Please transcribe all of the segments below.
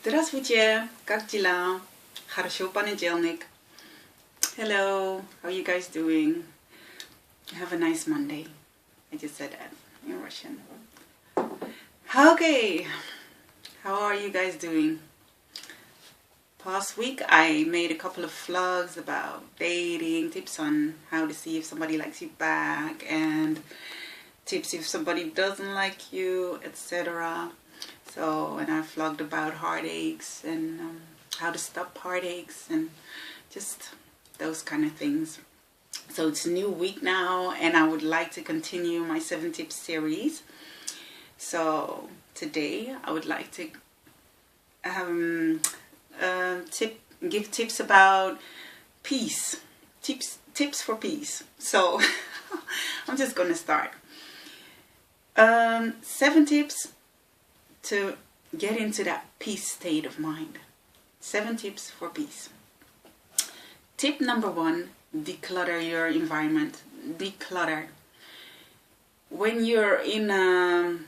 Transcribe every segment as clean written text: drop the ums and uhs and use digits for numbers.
Здравствуйте, как дела? Хорошо, понедельник. Hello, how are you guys doing? Have a nice Monday. I just said that in Russian. Okay, how are you guys doing? Past week I made a couple of vlogs about dating, tips on how to see if somebody likes you back, and tips if somebody doesn't like you, etc. So, and I vlogged about heartaches and how to stop heartaches and just those kind of things. So it's a new week now, and I would like to continue my 7 tips series. So today I would like to give tips about peace. Tips for peace. So I'm just gonna start. 7 tips to get into that peace state of mind. 7 tips for peace. Tip number 1, declutter your environment. Declutter. When you're in a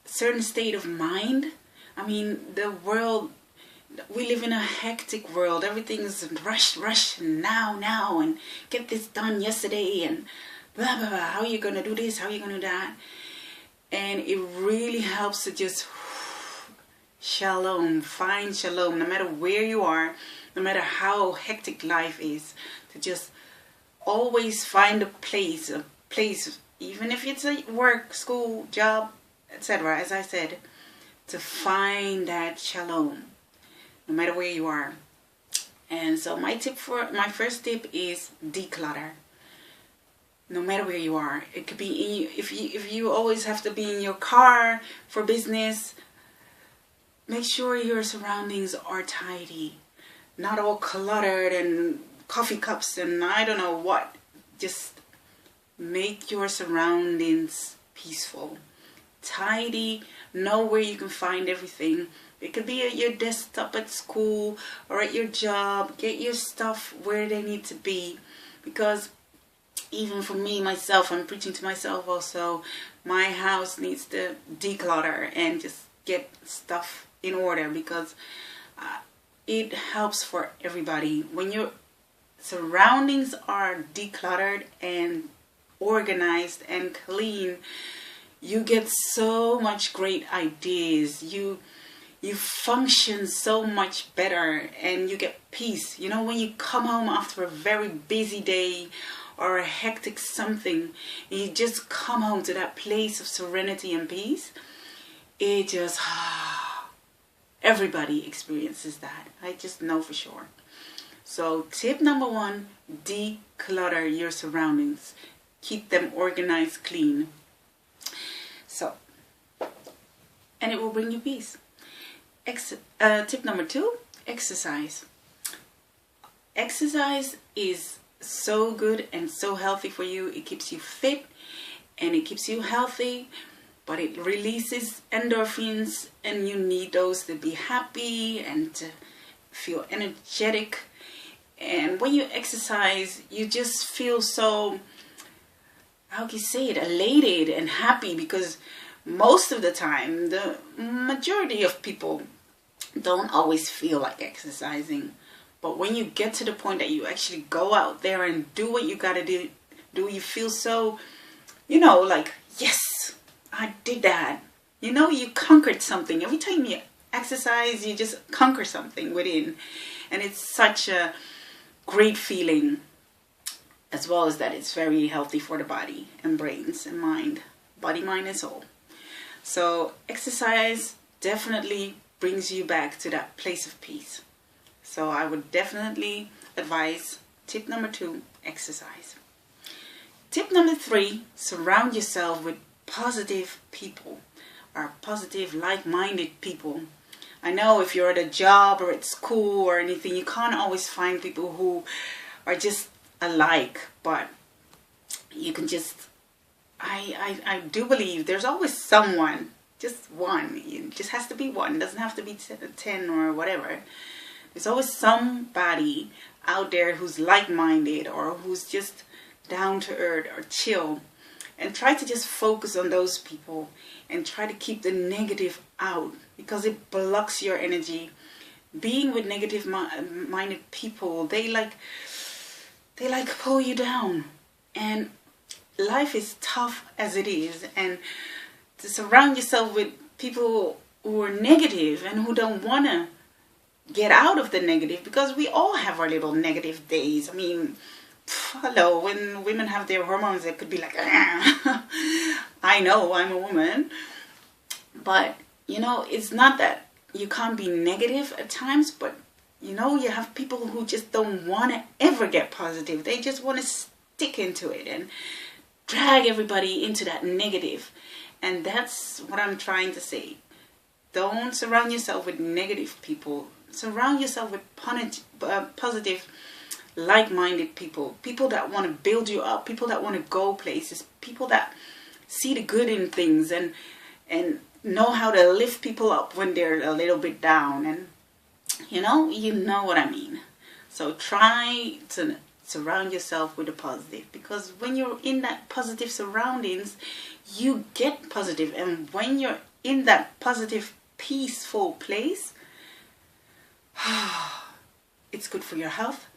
certain state of mind, I mean, the world, we live in a hectic world. Everything's rush, now, and get this done yesterday, and blah, blah, blah. How are you going to do this? How are you going to do that? And it really helps to just shalom, find shalom, no matter where you are, no matter how hectic life is, to just always find a place, even if it's a work, school, job, etc. As I said, to find that shalom, no matter where you are. And so my first tip is declutter. No matter where you are, it could be if you always have to be in your car for business. Make sure your surroundings are tidy, not all cluttered and coffee cups and I don't know what. Just make your surroundings peaceful, tidy. Know where you can find everything. It could be at your desktop at school or at your job. Get your stuff where they need to be, because even for me, myself, I'm preaching to myself also, my house needs to declutter and just get stuff in order, because it helps for everybody. When your surroundings are decluttered and organized and clean, you get so much great ideas. You function so much better, and you get peace. You know, when you come home after a very busy day or a hectic something, and you just come home to that place of serenity and peace, it just everybody experiences that. I just know for sure. So tip number 1, declutter your surroundings. Keep them organized, clean. So, and it will bring you peace. Tip number 2, exercise. Exercise is so good and so healthy for you. It keeps you fit and it keeps you healthy. But it releases endorphins, and you need those to be happy and to feel energetic. And when you exercise, you just feel so, how can you say it, elated and happy, because most of the time, the majority of people don't always feel like exercising. But when you get to the point that you actually go out there and do what you gotta do, you feel so, like, yes, I did that. You conquered something. Every time you exercise, you just conquer something within. And it's such a great feeling, as well as that it's very healthy for the body and brains and mind. Body, mind, and soul. So exercise definitely brings you back to that place of peace. So I would definitely advise tip number 2, exercise. Tip number 3, surround yourself with positive people, or positive, like-minded people. I know if you're at a job or at school or anything, you can't always find people who are just alike, but you can just, I do believe there's always someone, just one. It just has to be one. It doesn't have to be 10 or whatever. There's always somebody out there who's like-minded, or who's just down to earth or chill. And try to just focus on those people and try to keep the negative out, because it blocks your energy being with negative minded people, they like pull you down. And life is tough as it is, and to surround yourself with people who are negative and who don't want to get out of the negative, because we all have our little negative days. I mean, hello, when women have their hormones, it could be like, I know, I'm a woman. But, you know, it's not that you can't be negative at times, but, you know, you have people who just don't want to ever get positive. They just want to stick into it and drag everybody into that negative. And that's what I'm trying to say. Don't surround yourself with negative people. Surround yourself with positive, like-minded people. People that want to build you up. People that want to go places. People that see the good in things and know how to lift people up when they're a little bit down. And you know what I mean. So try to surround yourself with the positive, because when you're in that positive surroundings, you get positive. And when you're in that positive, peaceful place, it's good for your health,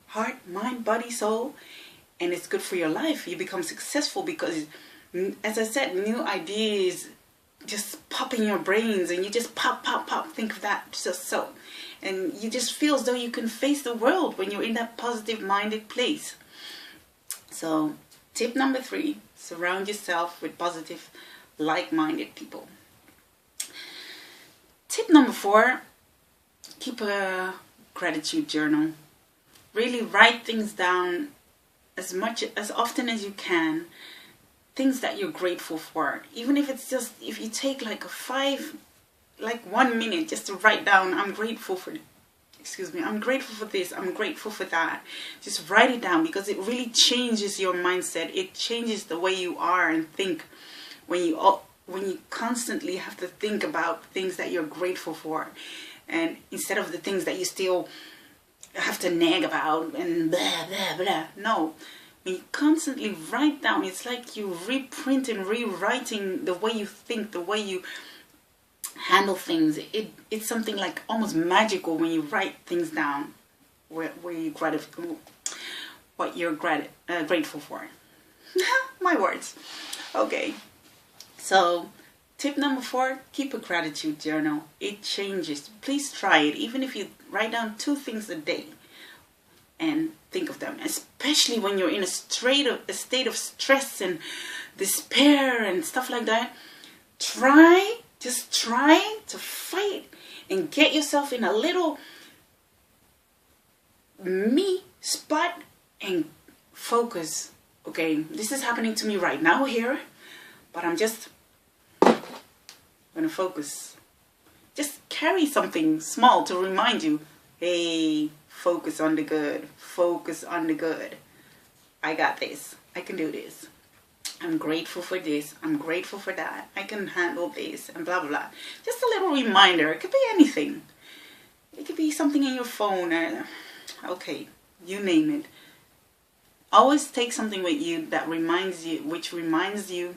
heart, mind, body, soul, and it's good for your life. You become successful because, as I said, new ideas just pop in your brains, and you just pop. Think of that, just so. And you just feel as though you can face the world when you're in that positive-minded place. So, tip number 3, surround yourself with positive, like-minded people. Tip number 4, keep a gratitude journal. Really write things down as often as you can. Things that you're grateful for. Even if it's just, if you take like 1 minute just to write down, I'm grateful for this, I'm grateful for that. Just write it down, because it really changes your mindset. It changes the way you are and think when you constantly have to think about things that you're grateful for, and instead of the things that you still have to nag about and blah blah blah. No, when you constantly write down, it's like you reprint and rewriting the way you think, the way you handle things. It's something like almost magical when you write things down, what you're grateful for. My words. Okay. So, tip number 4, keep a gratitude journal. It changes. Please try it. Even if you write down 2 things a day and think of them, especially when you're in a state of stress and despair and stuff like that. Just try to fight and get yourself in a little me spot and focus. Okay, this is happening to me right now here, but I'm just going to focus. Just carry something small to remind you, hey, focus on the good. Focus on the good. I got this. I can do this. I'm grateful for this. I'm grateful for that. I can handle this, and blah, blah, blah. Just a little reminder. It could be anything. It could be something in your phone. Okay, you name it. Always take something with you that reminds you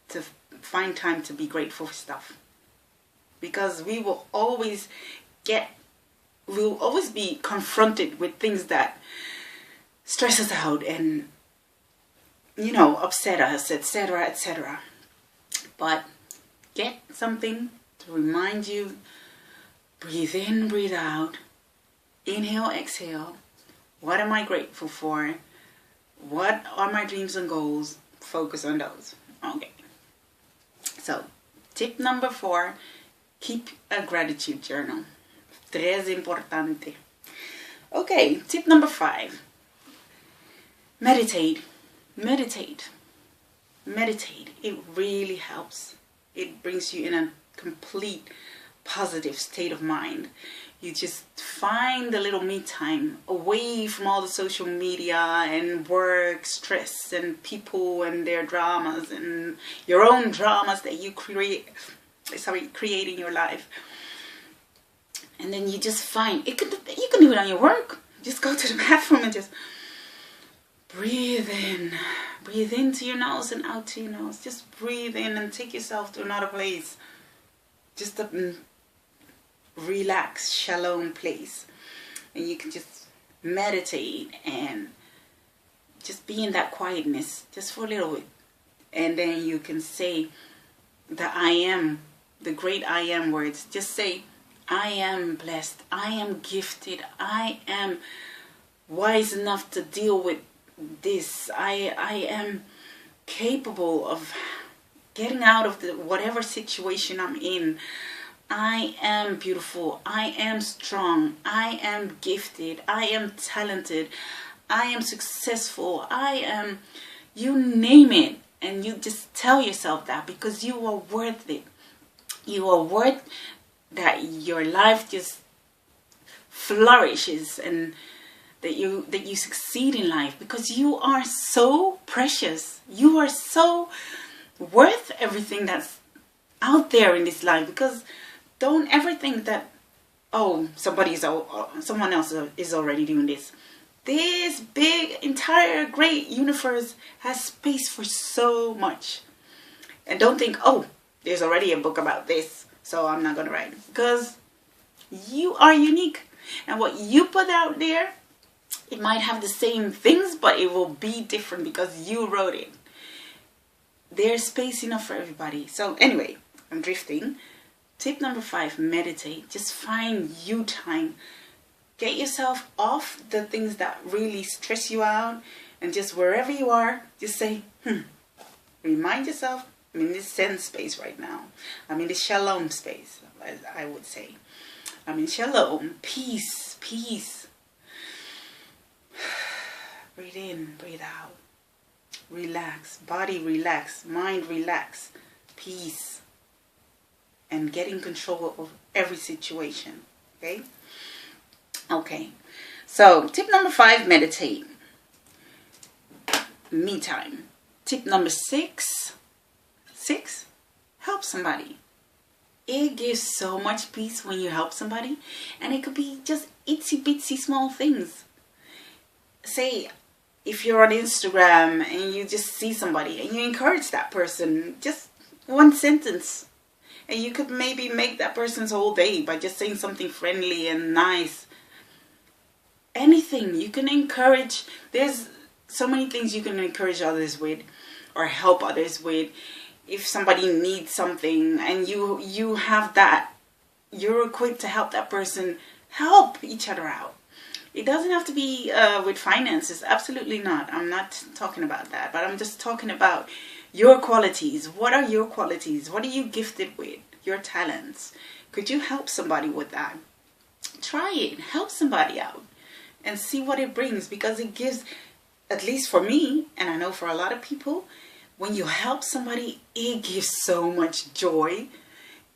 to find time to be grateful for stuff. Because we will always be confronted with things that stress us out and, upset us, etc., etc. But get something to remind you. Breathe in, breathe out. Inhale, exhale. What am I grateful for? What are my dreams and goals? Focus on those. Okay. So, tip number 4, keep a gratitude journal. Tres importante. Okay, tip number 5. Meditate. Meditate. It really helps. It brings you in a complete positive state of mind. You just find a little me time away from all the social media and work stress and people and their dramas and your own dramas that you create in your life. And then you just find you can do it on your work. Just go to the bathroom and just breathe in. Breathe into your nose and out to your nose. Just breathe in and take yourself to another place. Just relaxed, shalom place. And you can just meditate and just be in that quietness just for a little bit. And then you can say the I am, the great I am words. Just say, I am blessed, I am gifted, I am wise enough to deal with this. I am capable of getting out of whatever situation I'm in. I am beautiful, I am strong, I am gifted, I am talented, I am successful, I am, you name it. And you just tell yourself that, because you are worth it. You are worth that your life just flourishes and that you succeed in life, because you are so precious. You are so worth everything that's out there in this life. Because don't ever think that, oh, someone else is already doing this. This big, entire, great universe has space for so much. And don't think, oh, there's already a book about this, so I'm not going to write. Because you are unique. And what you put out there, it might have the same things, but it will be different because you wrote it. There's space enough for everybody. So anyway, I'm drifting. Tip number 5, meditate. Just find you time. Get yourself off the things that really stress you out, and just wherever you are, just say, remind yourself, I'm in this Zen space right now. I'm in this shalom space, as I would say. I'm in shalom, peace, peace. Breathe in, breathe out. Relax, body relax, mind relax, peace. And get in control of every situation, okay? Okay, so tip number 5, meditate. Me time. Tip number 6, help somebody. It gives so much peace when you help somebody, and it could be just itsy bitsy small things. Say, if you're on Instagram and you just see somebody and you encourage that person, just one sentence, and you could maybe make that person's whole day by just saying something friendly and nice. Anything you can encourage. There's so many things you can encourage others with or help others with. If somebody needs something and you have that, you're equipped to help that person, help each other out. It doesn't have to be with finances. Absolutely not. I'm not talking about that. But I'm just talking about your qualities. What are your qualities? What are you gifted with? Your talents. Could you help somebody with that? Try it. Help somebody out. And see what it brings, because it gives, at least for me, and I know for a lot of people, when you help somebody, it gives so much joy.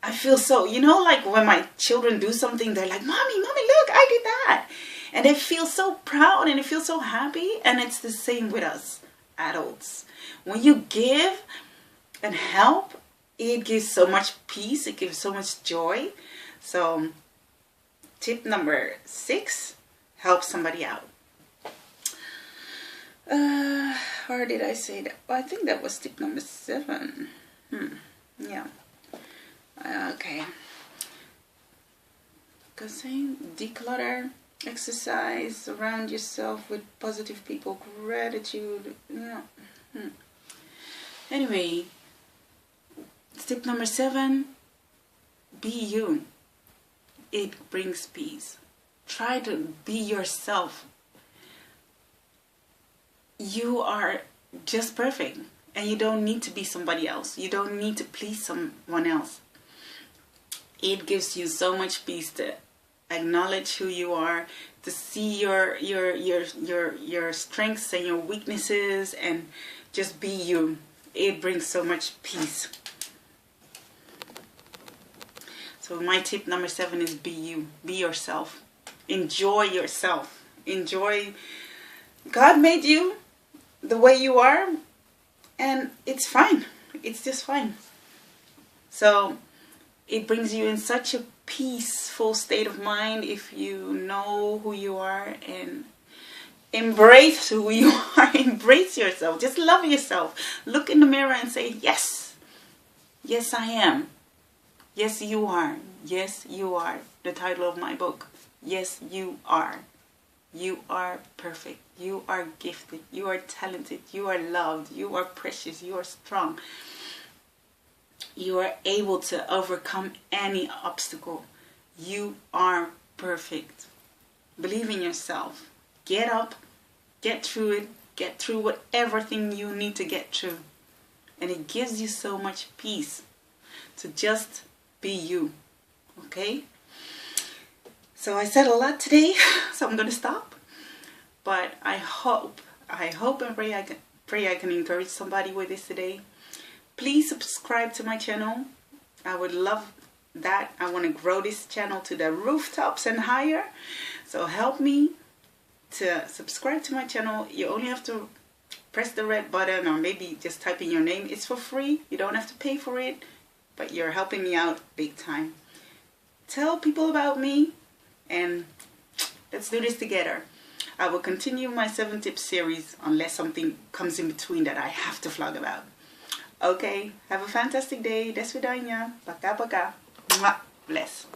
I feel so, like when my children do something, they're like, Mommy, look, I did that. And they feel so proud and they feel so happy. And it's the same with us adults. When you give and help, it gives so much peace. It gives so much joy. So tip number 6, help somebody out. Or did I say that? Well, I think that was tip number 7. Yeah. Okay. Declutter, exercise, surround yourself with positive people, gratitude. Yeah. Anyway, tip number 7, be you. It brings peace. Try to be yourself. You are just perfect, and you don't need to be somebody else. You don't need to please someone else. It gives you so much peace to acknowledge who you are, to see your strengths and your weaknesses, and just be you. It brings so much peace. So my tip number 7 is be you. Be yourself. Enjoy yourself. Enjoy. God made you the way you are, and it's fine. It's just fine. So it brings you in such a peaceful state of mind if you know who you are and embrace who you are. Embrace yourself. Just love yourself. Look in the mirror and say, yes. Yes, I am. Yes, you are. Yes, you are. The title of my book. Yes, you are. You are perfect. You are gifted. You are talented. You are loved. You are precious. You are strong. You are able to overcome any obstacle. You are perfect. Believe in yourself. Get up. Get through it. Get through whatever thing you need to get through. And it gives you so much peace to just be you. Okay? So I said a lot today, so I'm going to stop. But I hope and pray I can encourage somebody with this today. Please subscribe to my channel. I would love that. I want to grow this channel to the rooftops and higher. So help me to subscribe to my channel. You only have to press the red button, or maybe just type in your name. It's for free. You don't have to pay for it, but you're helping me out big time. Tell people about me, and let's do this together. I will continue my 7-tip series unless something comes in between that I have to vlog about. Okay, have a fantastic day. Des vidania. Paka paka. Mwah. Bless.